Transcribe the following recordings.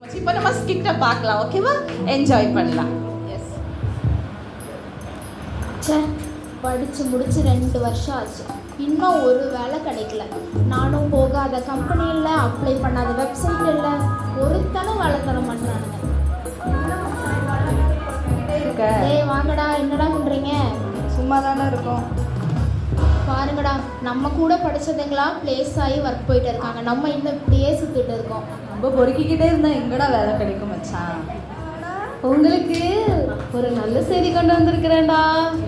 இப்போ நம்ம ஸ்கிட்ட பார்க்கலாம், ஓகேவா? என்ஜாய் பண்ணலாம். எஸ். சே, படித்து முடிச்சு 2 வருஷம் ஆச்சு, இன்னும் ஒரு வேலை கிடைக்கல. நானும் போகாத கம்பெனியில், அப்ளை பண்ணாத வெப்சைட் இல்லை, ஒருத்தனும் வேலை தர மாட்டானுங்க. ஏய் வாங்கடா, என்னடா பண்ணுறீங்க? சும்மா தானே இருக்கோம். பாருங்கடா, நம்ம கூட படித்ததுங்களாம் ப்ளேஸ் ஆகி ஒர்க் போயிட்டு இருக்காங்க, நம்ம இன்னும் இப்படியே சுற்றிட்டு இருக்கோம். ரொம்ப பொறுக்கிக்கிட்டே இருந்தால் எங்கடா வேலை கிடைக்கும் மச்சான்? உங்களுக்கு ஒரு நல்ல செய்தி கொண்டு வந்திருக்கிறேன்டா.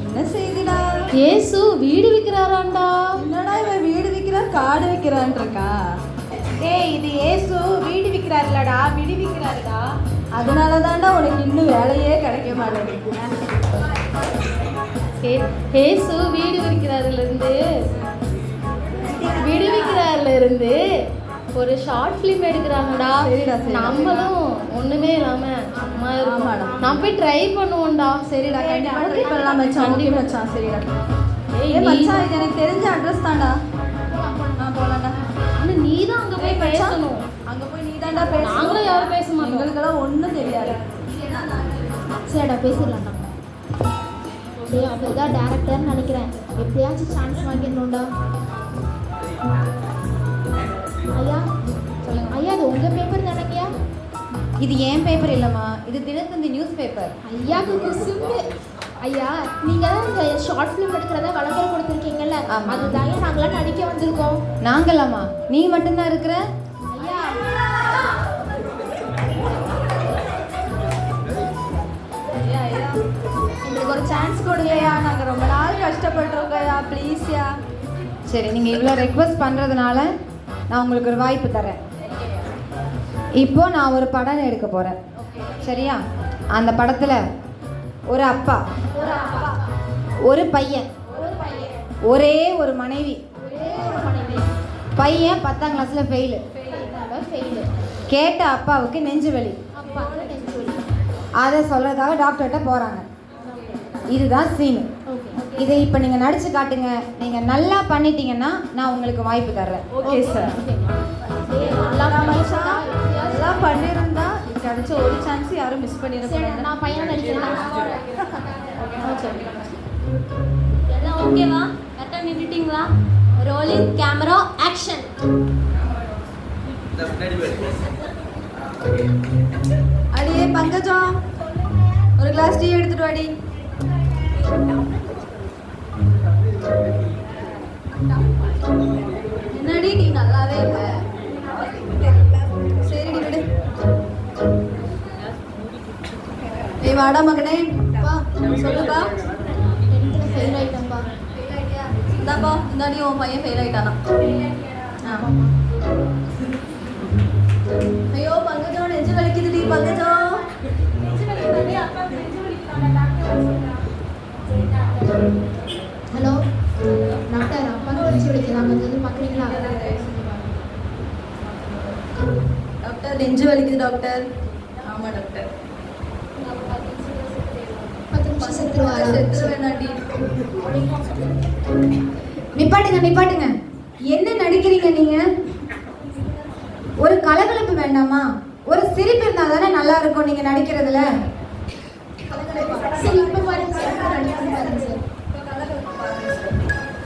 என்ன செய்திடா? இயேசு வீடு விற்கிறாராண்டா. என்னடா இவன் வீடு விற்கிறான் காடு விற்கிறான் இருக்கா? ஏய், இது ஏசு வீடு விற்கிறாருலடா, விடி விற்கிறாருடா. அதனால தான்டா உனக்கு இன்னும் வேலையே கிடைக்க மாட்டேங்குது. இயேசு வீடு விடுவிக்கிறார்ல இருந்து ஒரு ஷார்ட் ஃபிலிம் எடுக்கிறாங்கடா. சரிடா, சரி. நம்மளும் ஒண்ணுமே இல்லாம சும்மா இருக்கோம். நான் போய் ட்ரை பண்ணுவோம்டா. சரிடா, கண்டிப்பாக ட்ரை பண்ணலாம் மச்சான். கண்டிப்பாக மச்சான். சரிடா. ஏய் மச்சான், இது எனக்கு தெரிஞ்ச அட்ரஸ் தான்டா. போகலாம்டா. ஆனா நீ தான் அங்க போய் பேசணும். அங்கே போய் நீ தான்டா பேசணும். நாங்களும் யாரும் பேச மாட்டோம். எங்களுக்கெல்லாம் ஒன்றும் தெரியாது. சரிடா, பேசிடலாம்டா. அப்படியே அவர் தான் டேரக்டர்னு நினைக்கிறேன், எப்படியாச்சும் சான்ஸ் வாங்கிடணும்டா. ஐயா சொல்லுங்க. ஐயா, அது உங்கள் பேப்பர் தானேங்கய்யா? இது ஏன் பேப்பர் இல்லைம்மா, இது தினத்தந்தி நியூஸ் பேப்பர். ஐயாவுக்கு குசும்பு. ஐயா, நீங்கள் தான் இந்த ஷார்ட் ஃபிலிம் எடுக்கிறதா விளம்பரம் கொடுத்துருக்கீங்கல்ல, அதுதாங்க நாங்களாம் நடிக்க வந்திருக்கோம். நாங்களாம்மா? நீ மட்டும்தான் இருக்கிற? ஐயா, எங்களுக்கு ஒரு சான்ஸ் கொடுங்கய்யா, நாங்கள் ரொம்ப நாள் கஷ்டப்பட்டுருக்கோம்யா, ப்ளீஸ்யா. சரி, நீங்கள் இவ்வளோ ரெக்வஸ்ட் பண்ணுறதுனால நான் உங்களுக்கு ஒரு வாய்ப்பு தரேன். இப்போ நான் ஒரு படம் எடுக்க போகிறேன், சரியா? அந்த படத்தில் ஒரு அப்பா, ஒரு பையன், ஒரே ஒரு மனைவி. பையன் 10ஆம் கிளாஸில் ஃபெயிலு. கேட்ட அப்பாவுக்கு நெஞ்சு வலி. அதை சொல்கிறதுக்காக டாக்டர்கிட்ட போகிறாங்க. இதுதான் சீனு. இதை இப்போ நீங்கள் நடிச்சு காட்டுங்க. நீங்கள் நல்லா பண்ணிட்டீங்கன்னா நான் உங்களுக்கு வாய்ப்பு தர்றேன். Okay sir. நல்லா பண்ணியிருந்தா கிடைச்ச ஒரு சான்ஸ் யாரும் மிஸ் பண்ணிருக்கேன். நான் பையன் நடிக்கிறேன். எல்லாம் ஓகேவா? கரெக்டாக நின்றுட்டீங்களா? Rolling camera action. அடியே பங்கஜம், ஒரு கிளாஸ் டீ எடுத்துட்டு வாடி. என்னடி நீ நல்லாவே இல்லை. சரிடி விடு. ஏய் வாடா மகனே, வா சொல்லுப்பா. ஃபெயில் ஆகிட்டேன்ப்பா. இந்தாப்பா, இந்தாடி உன் பையன் ஃபெயில் ஆகிட்டானா? ஐயோ பங்கஜம், நெஞ்சு வலிக்குதுடி பங்கஜம். ஹலோ டாக்டர், அப்பா நெஞ்சு வலிக்கிறாங்க, கொஞ்சம் பார்க்குறீங்களா? டாக்டர், நெஞ்சு வலிக்குது டாக்டர். ஆமாம் டாக்டர். 10 நிமிஷம் செத்துருவாரா? செத்துருவேனாடி. நிப்பாட்டுங்க. என்ன நடிக்கிறீங்க நீங்க? ஒரு கலகலப்பு வேண்டாமா? ஒரு சிரிப்பு இருந்தா தானே நல்லா இருக்கும் நீங்க நடிக்கிறதுல. சரி, இப்போ பாருங்க சார், பாருங்க சார்.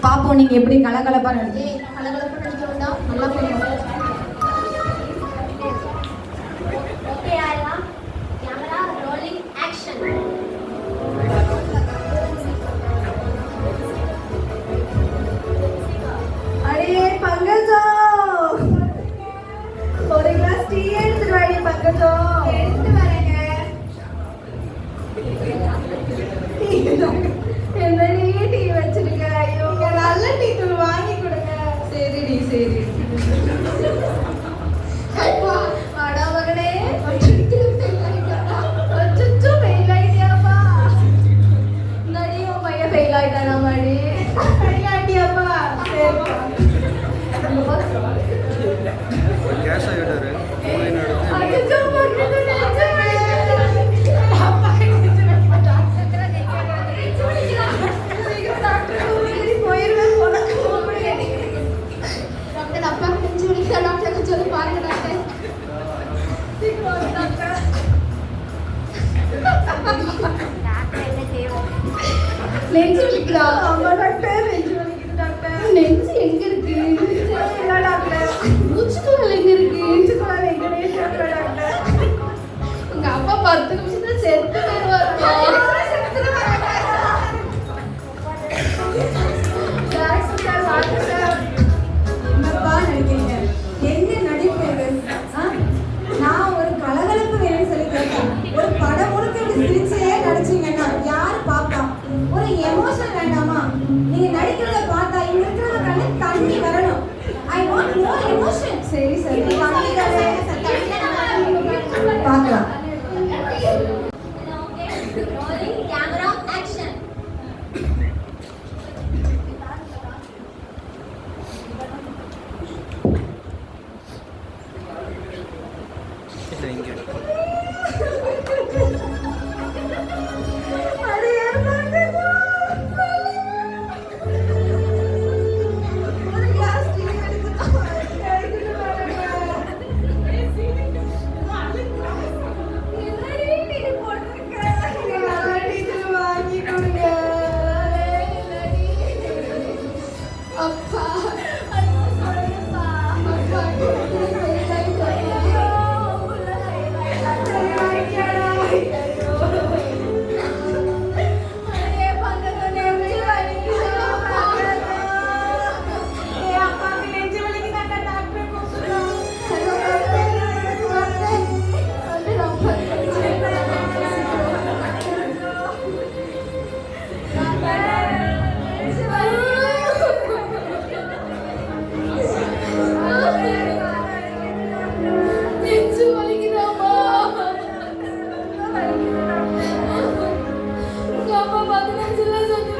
பாப்போம் நீங்க எப்படி கலகலப்பா நடிக்கிறீங்க. ஏய், நான் கலகலப்பு நடிக்க வேண்டாம், நல்லா பண்ணுவோம். ஓகே ஆயிடலாம். Camera rolling action. அடியே பங்கஜம், ஒரு கிளாஸ் டீ எடுத்துட்டு வாடி பங்கஜம். எடுத்து வரேங்க. என்னடி டீ வச்சிருக்க? ஐயோ, நல்ல டீ தூள் வாங்கி கொடுங்க. சரிடி, சரி. வாடா மகனே. அச்சோ, ஃபெயில் ஆயிட்டியாப்பா. நடி, உன் பையன் ஃபெயில் ஆயிட்டானா மாடி? ஃபெயில் ஆயிட்டியாப்பா? சரிப்பா. கேஷ் ஆகிட்டாரு. அச்சோ, பங்கஜம் நிஜமே. அப்பா டாக்டர், அப்பாவுக்கு நெஞ்சு வலிக்குதா டாக்டர்? கொஞ்சம் பாருங்க டாக்டர். சீக்கிரம் நெஞ்சு வலிக்குதா? ஆமா டாக்டர், நெஞ்சு வலிக்குது டாக்டர். நெஞ்சு எங்க இருக்கு? இல்ல டாக்டர், மூச்சுக்குழல் எங்க இருக்கு? மூச்சுக்குழல் எங்கன்னே தெரியல டாக்டர். உங்க அப்பா 10 நிமிஷத்துல செத்து போயிருவாருப்பா. டாக்டர் வாங்க சார். என்னப்பா நடிக்கிறீங்க? என்ன நடிப்பு இது? ஆ? நான் ஒரு கலகலப்பு வேணும்னு சொல்லி கேட்டேன். ஒரு படம் முழுக்க இப்படி சிரிச்சே நடிச்சீங்கன்னா யாரு பாப்பா? ஒரு எமோஷன் வேண்டாமா? நீங்க நடிக்கிறத பார்த்தா இங்க இருக்கிறவங்க கண்ணு தண்ணி வரணும். I want more emotion. சரி சரி, தண்ணி பார்க்கலாம். Rolling camera action. இல்லை இங்கே அப்பா நெஞ்சு வலிக்குதாம்மா? உங்க அப்பா 15ல செத்து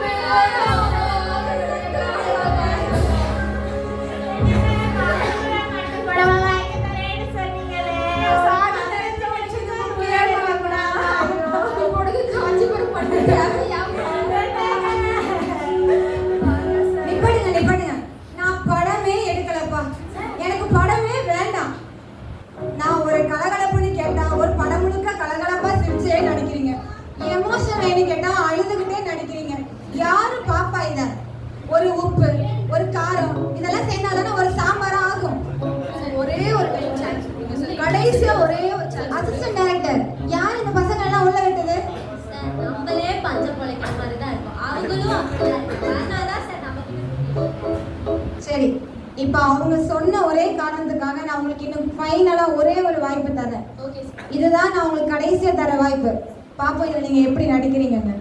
நிப்பாட்டுங்க நிப்பாட்டுங்க. நான் படமே எடுக்கலப்பா. எனக்கு படமே வேண்டாம். நான் ஒரு கலகலப்புன்னு கேட்டா ஒரு படம் முழுக்க கலகலப்பா சிரிச்சே நடிக்கிறீங்க. எமோஷன் வேணும் கேட்டா அழுதுகிட்டே நடிக்கிறீங்க. யாரு பாப்பா இத? ஒரு உப்பு, ஒரு காரம் இதெல்லாம் சேர்ந்தாதானே ஒரு சாம்பாரா ஆகும். ஒரே ஒரு சான்ஸ் கடைசியா ஒரே ஒரு சான்ஸ். அசிஸ்டன்ட் டைரக்டர், யார் இந்த பசங்க எல்லாம் உள்ள விட்டது? சார் நம்மளே பஞ்சம் பொழைக்கிற மாதிரி தான் இருக்கும், அவங்களும் அப்படிதான் இருக்கும். அதனாலதான் சார் நம்ம சரி, இப்போ அவங்க சொன்ன ஒரே காரணத்துக்காக நான் உங்களுக்கு இன்னும் ஃபைனலா ஒரே ஒரு வாய்ப்பு தரேன். Okay sir. இதுதான் நான் உங்களுக்கு கடைசியா தர வாய்ப்பு. பாப்போம் இதில் நீங்க எப்படி நடிக்கிறீங்கன்னு.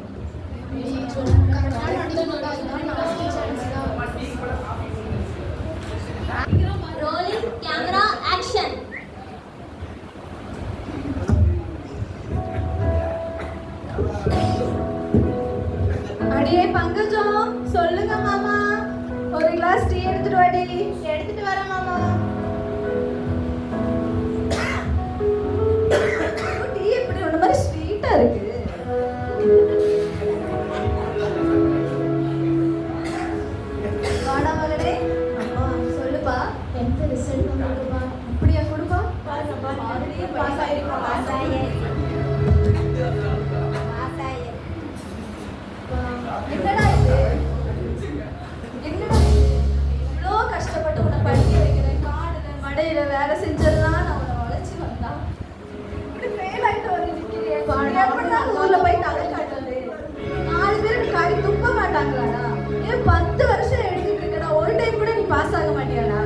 Rolling camera action. அடியே பங்கஜம், சொல்லுங்க மாமா. ஒரு கிளாஸ் டீ எடுத்துட்டு வாடி. எடுத்துட்டு வரேன் மாமா. டீ எப்படி ஒண்ணு மாதிரி ஸ்வீட்டா இருக்கு. வாடா மகளே. அம்மா சொல்லுப்பா. 10th ரிசல்ட் வந்திருக்குப்பா. அப்படியா? கொடுப்பா. ஆல்ரெடி பாஸ் ஆயிருக்கோம். என்னடா இது? என்னடா இது? இவ்வளோ கஷ்டப்பட்டு உன்னை படிக்க வைக்கிறேன். காடுல மடையில வேலை செஞ்சதெல்லாம் நான் உன்னை வளைச்சு வந்தா இப்படி ஃபெயில் ஆயிட்டு வந்து நிற்கிறேன். எப்படிதான் ஊர்ல போய் தலை காட்டுறது? 4 பேர் நீ காரி துப்ப மாட்டாங்களாடா? ஏன் 10 வருஷம் எடுத்துட்டு இருக்கடா, ஒரு டைம் கூட நீ பாஸ் ஆக மாட்டியாடா?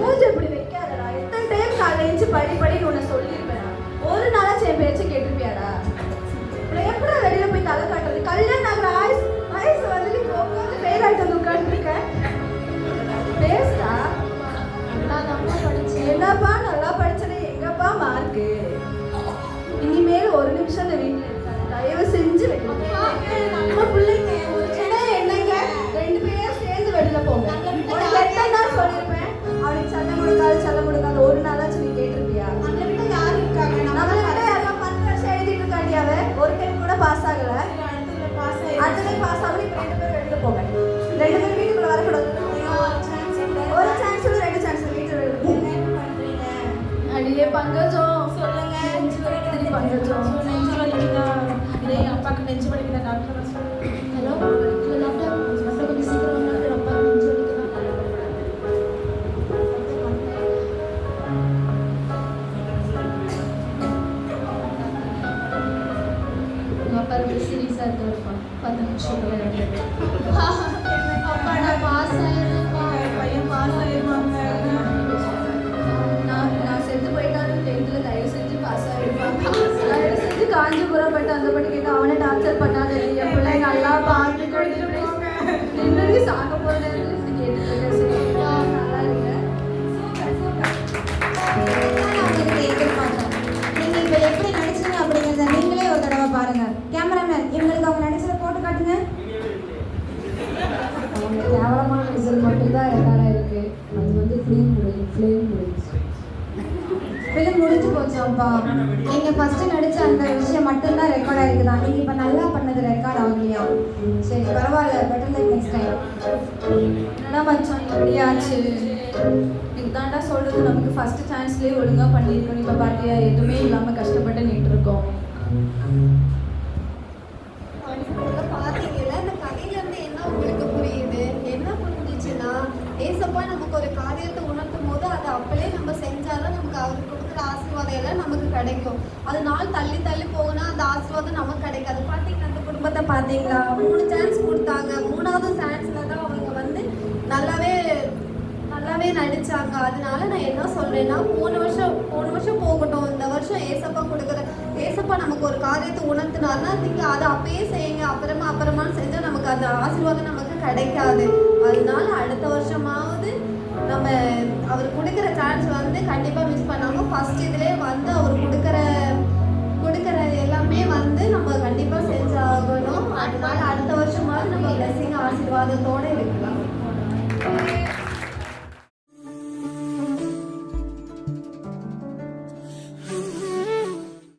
மூஞ்சி இப்படி வைக்காதடா. எத்தனை டைம் காலையில எழுந்து படி படின்னு உன்னை சொல்லியிருப்பேன். ஒரு நாளாச்சும் என் பேச்சை கேட்டிருப்பியாடா? எப்படா வெளியில போய் தலை காட்டுறது? கல்யாணம் ஆகிற வயசு வந்து உட்காந்து ஃபெயில் ஆகிட்டு வந்து உட்காந்துருக்க. பேசுடா. நான் அது வந்து ஃபிலிம் முடிஞ்சு. ஃபிலிம் முடிஞ்சு போச்சாப்பா. நீங்கள் ஃபஸ்ட்டு நடித்த அந்த விஷயம் மட்டும்தான் ரெக்கார்ட் ஆகிருக்குதா? நீங்கள் இப்போ நல்லா பண்ணது ரெக்கார்ட் ஆகலையா? சரி பரவாயில்ல, பெட்டர் லைக் நெக்ஸ்ட் டைம். என்னடா மச்சான் இப்படியாச்சு? இதுதான்டா சொல்றது, நமக்கு ஃபர்ஸ்ட் சான்ஸ்லேயே ஒழுங்காக பண்ணியிருக்கணும். இப்போ பார்த்தியா எதுவுமே இல்லாமல் கஷ்டப்பட்டு நின்று இருக்கோம். பார்த்தீங்கல்ல, இந்த கதையிலேருந்து என்ன உங்களுக்கு புரியுது? என்ன புரிஞ்சிச்சுன்னா, ஏசப்பா நமக்கு ஒரு காரியத்தை உணர்த்தும் போது அதை அப்பளே நம்ம செஞ்சாதான் நமக்கு அவர் கொடுக்குற ஆசீர்வாதம் எல்லாம் நமக்கு கிடைக்கும். அது நாள் தள்ளி தள்ளி போகுனா அந்த ஆசீர்வாதம் நமக்கு கிடைக்காது. பார்த்தீங்கன்னா அந்த குடும்பத்தை பார்த்தீங்களா, 3 சான்ஸ் கொடுத்தாங்க. 3வது சான்ஸில் தான் அவங்க வந்து நல்லாவே நடிச்சாங்க. அதனால நான் என்ன சொல்றேன்னா, போன வருஷம் போகட்டும், இந்த வருஷம் ஏசப்பா நமக்கு ஒரு காரியத்தை உணர்த்தினார்னா நீங்க அதை அப்பயே செய்யுங்க. அப்புறமா செஞ்சா நமக்கு அந்த ஆசீர்வாதம் நமக்கு கிடைக்காது. அதனால அடுத்த வருஷமாவது நம்ம அவர் கொடுக்குற சான்ஸ் வந்து கண்டிப்பா மிஸ் பண்ணாம ஃபர்ஸ்ட் இதுலேயே வந்து அவர் கொடுக்குற எல்லாமே வந்து நம்ம கண்டிப்பா செஞ்சாகணும். அதனால அடுத்த வருஷமாவது நம்ம பிளஸிங் ஆசீர்வாதத்தோட இருக்கு.